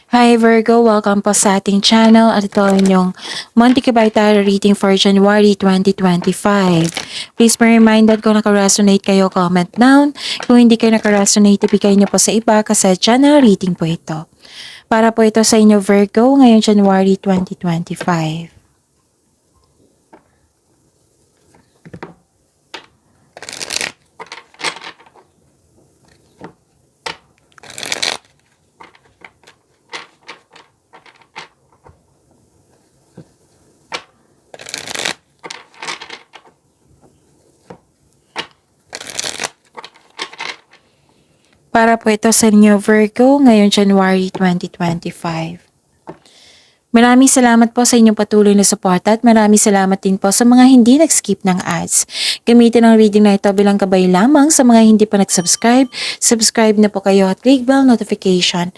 Hi Virgo, welcome po sa ating channel at ito ang inyong monthly tarot reading for January 2025. Please be reminded kung naka-resonate kayo, comment down. Kung hindi kayo naka-resonate, ibigay niyo po sa iba kasi channel reading po ito. Para po ito sa inyo Virgo ngayong January 2025. Para po ito sa inyo Virgo ngayong January 2025. Maraming salamat po sa inyong patuloy na suporta at maraming salamat din po sa mga hindi nag-skip ng ads. Gamitin ang reading na ito bilang gabay lamang sa mga hindi pa nag-subscribe. Subscribe na po kayo at click bell notification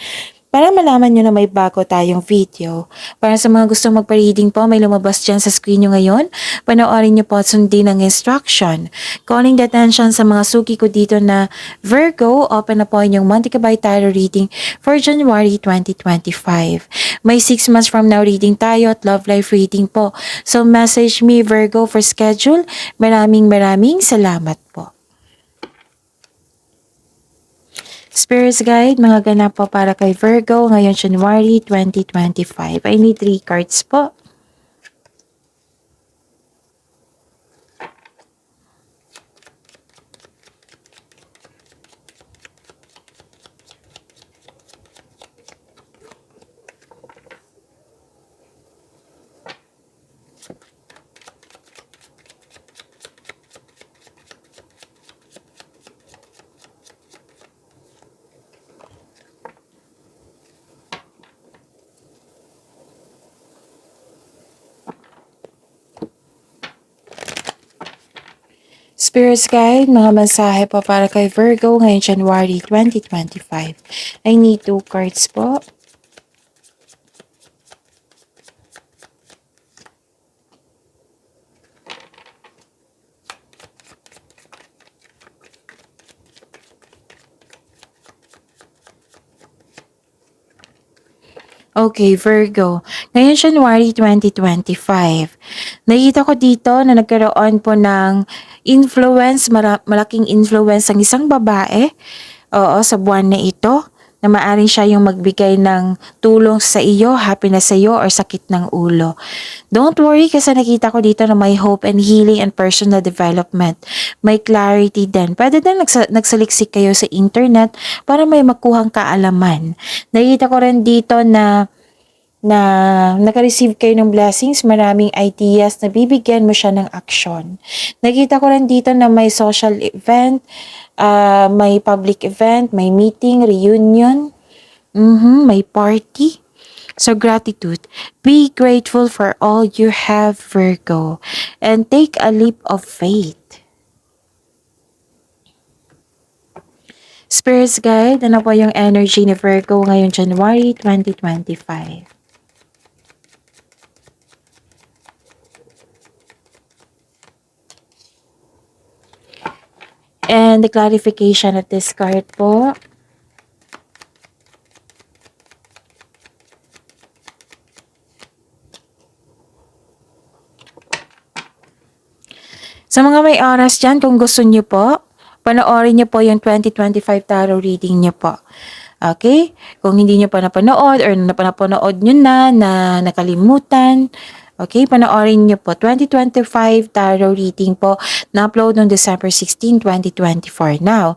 para malaman nyo na may bago tayong video. Para sa mga gustong magpa-reading po, may lumabas dyan sa screen nyo ngayon. Panoorin nyo po at sundin ang instruction. Calling the attention sa mga suki ko dito na Virgo, open na po inyong monthly tarot reading for January 2025. May 6 months from now reading tayo at love life reading po. So message me Virgo for schedule. Maraming salamat po. Spirits Guide, mga ganap po para kay Virgo ngayong January 2025. I need 3 cards po. Spirits Guide, mga mensahe po para kay Virgo ngayong January 2025. I need 2 cards po. Okay, Virgo. Ngayon, January 2025. Nakita ko dito na nagkaroon po ng influence, malaking influence ng isang babae. Oo, sa buwan na ito, na maaaring siya yung magbigay ng tulong sa iyo, happiness sa iyo, or sakit ng ulo. Don't worry kasi nakita ko dito na may hope and healing and personal development. May clarity din. Pwede din nagsaliksik kayo sa internet para may makuhang kaalaman. Nakita ko rin dito na naka-receive kayo ng blessings, maraming ideas na bibigyan mo siya ng aksyon. Nakita ko rin dito na may social event, may public event, may meeting, reunion, may party. So gratitude. Be grateful for all you have, Virgo, and take a leap of faith. Spirits Guide, ano po yung energy ni Virgo ngayong January 2025? And the clarification of this card po. Sa mga may oras dyan, kung gusto nyo po, panoorin nyo po yung 2025 tarot reading nyo po. Okay? Kung hindi nyo pa napanood or napanood nyo na nakalimutan, okay, panoorin nyo po. 2025 tarot reading po, na-upload noong December 16, 2024. Now,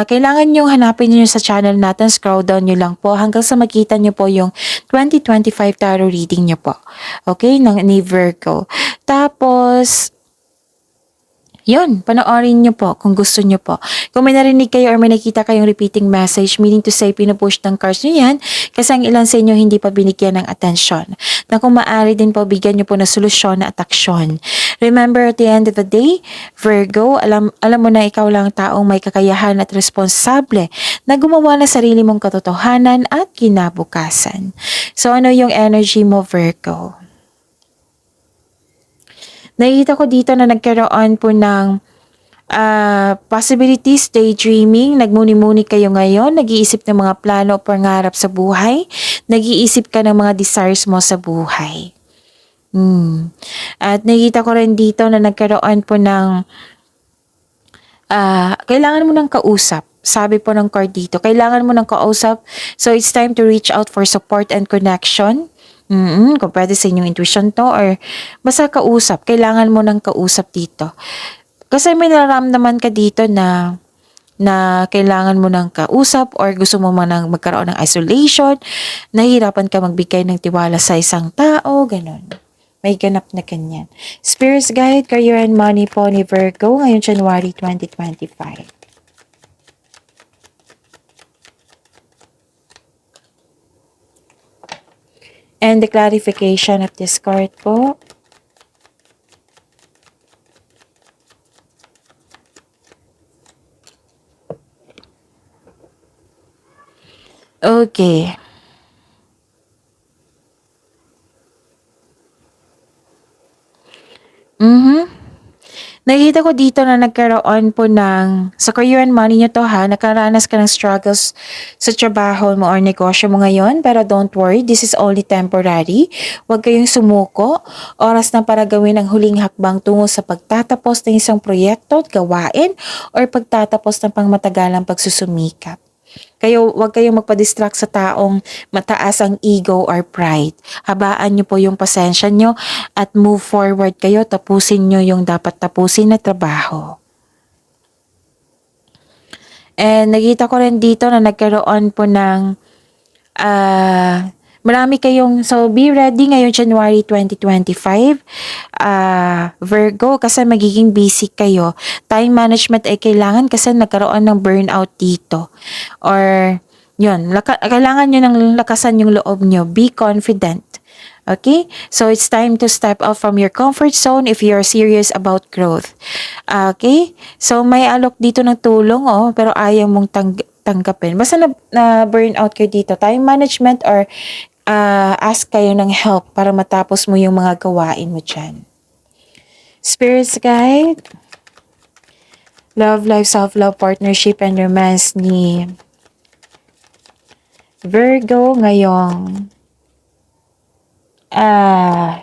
kailangan nyo hanapin nyo sa channel natin, scroll down nyo lang po hanggang sa makita nyo po yung 2025 tarot reading nyo po. Okay, ni Virgo. Tapos, yun, panoorin nyo po kung gusto nyo po. Kung may narinig kayo or may nakita kayong repeating message, meaning to say, pinupush ng cards nyo yan, kasi ang ilan sa inyo hindi pa binigyan ng atensyon. Na kung maaari din po, bigyan nyo po ng solusyon at aksyon. Remember, at the end of the day, Virgo, alam mo na ikaw lang taong may kakayahan at responsable na gumawa ng sarili mong katotohanan at kinabukasan. So, ano yung energy mo, Virgo? Nakita ko dito na nagkaroon po ng possibilities, daydreaming, nagmuni-muni kayo ngayon, nag-iisip ng mga plano o pangarap sa buhay, nag-iisip ka ng mga desires mo sa buhay. At nakita ko rin dito na nagkaroon po ng kailangan mo ng kausap. Sabi po ng card dito, kailangan mo ng kausap. So, it's time to reach out for support and connection. Kung pwede sa inyong intuition to or basta kausap. Kailangan mo ng kausap dito. Kasi may nararamdaman ka dito na kailangan mo ng kausap or gusto mo man ng magkaroon ng isolation, nahihirapan ka magbigay ng tiwala sa isang tao, ganun. May ganap na ganyan. Spirits Guide, Career and Money po ni Virgo ngayon January 2025. And the clarification of this card po. Okay. Nakikita ko dito na nagkaroon po ng, sa career and money nyo to ha, nakaranas ka ng struggles sa trabaho mo or negosyo mo ngayon, pero don't worry, this is only temporary. Huwag kayong sumuko. Oras na para gawin ang huling hakbang tungo sa pagtatapos ng isang proyekto, gawain, or pagtatapos ng pangmatagalang pagsusumikap. Huwag kayong magpa-distract sa taong mataas ang ego or pride. Habaan nyo po yung pasensya nyo at move forward kayo. Tapusin nyo yung dapat tapusin na trabaho. And nakita ko rin dito na nagkaroon po ng marami kayong, so be ready ngayon January 2025, Virgo, kasi magiging busy kayo. Time management ay kailangan kasi nagkaroon ng burnout dito. Or, yun, kailangan nyo ng lakasan yung loob nyo. Be confident. Okay? So, it's time to step out from your comfort zone if you're serious about growth. Okay? So, may alok dito ng tulong, pero ayaw mong tanggapin. Basta na burnout kayo dito. Time management or ask kayo ng help para matapos mo yung mga gawain mo dyan. Spirits Guide, Love, Life, Self-Love, Partnership, and Romance ni Virgo ngayong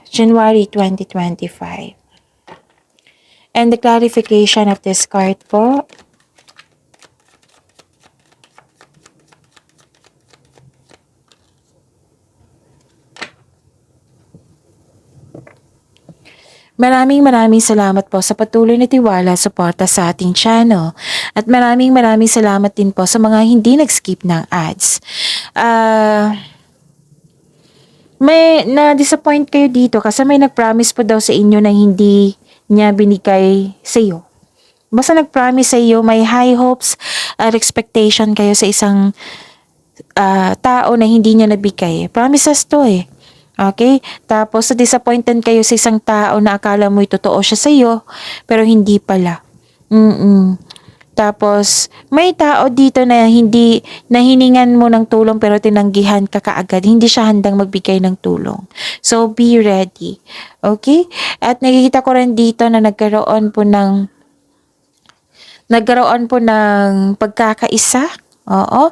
January 2025. And the clarification of this card po, maraming salamat po sa patuloy na tiwala at suporta sa ating channel. At maraming salamat din po sa mga hindi nag-skip ng ads. May na-disappoint kayo dito kasi may nag-promise po daw sa inyo na hindi niya binigay sa iyo. Basta nag-promise sa iyo, may high hopes at expectation kayo sa isang tao na hindi niya nabigay. Promises to eh. Okay? Tapos, disappointed kayo sa isang tao na akala mo'y totoo siya sa iyo, pero hindi pala. Tapos, may tao dito na hindi, na hiningan mo ng tulong pero tinanggihan ka kaagad. Hindi siya handang magbigay ng tulong. So, be ready. Okay? At nakikita ko rin dito na nagkaroon po ng pagkakaisa. Oo.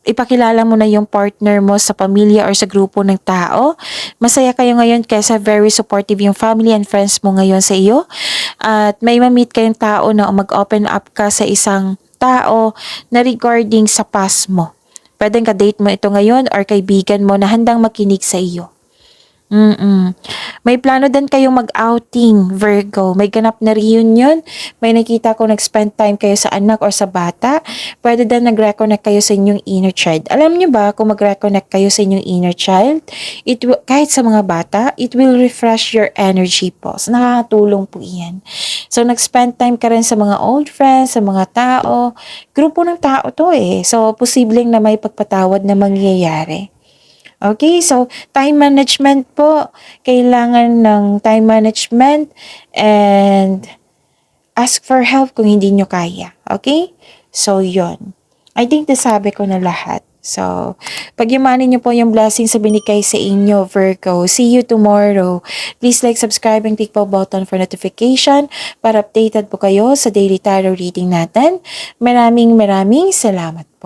Ipakilala mo na yung partner mo sa pamilya or sa grupo ng tao. Masaya kayo ngayon kasi very supportive yung family and friends mo ngayon sa iyo. At may ma-meet kayong tao na mag-open up ka sa isang tao na regarding sa past mo. Pwedeng ka-date mo ito ngayon or kaibigan mo na handang makinig sa iyo. May plano din kayong mag-outing, Virgo. May ganap na reunion. May nakita ko nag-spend time kayo sa anak or sa bata. Pwede din nag-reconnect kayo sa inyong inner child. Alam niyo ba kung mag-reconnect kayo sa inyong inner child, kahit sa mga bata, it will refresh your energy po. So, nakakatulong po iyan. So, nag-spend time ka rin sa mga old friends, sa mga tao. Grupo ng tao to eh. So, posibleng na may pagpatawad na mangyayari. Okay, so time management po. Kailangan ng time management and ask for help kung hindi nyo kaya. Okay? So, yon. I think nasabi ko na lahat. So, pagyamanin niyo po yung blessings sa binigay sa inyo, Virgo. See you tomorrow. Please like, subscribe, and click po button for notification para updated po kayo sa daily tarot reading natin. Maraming salamat.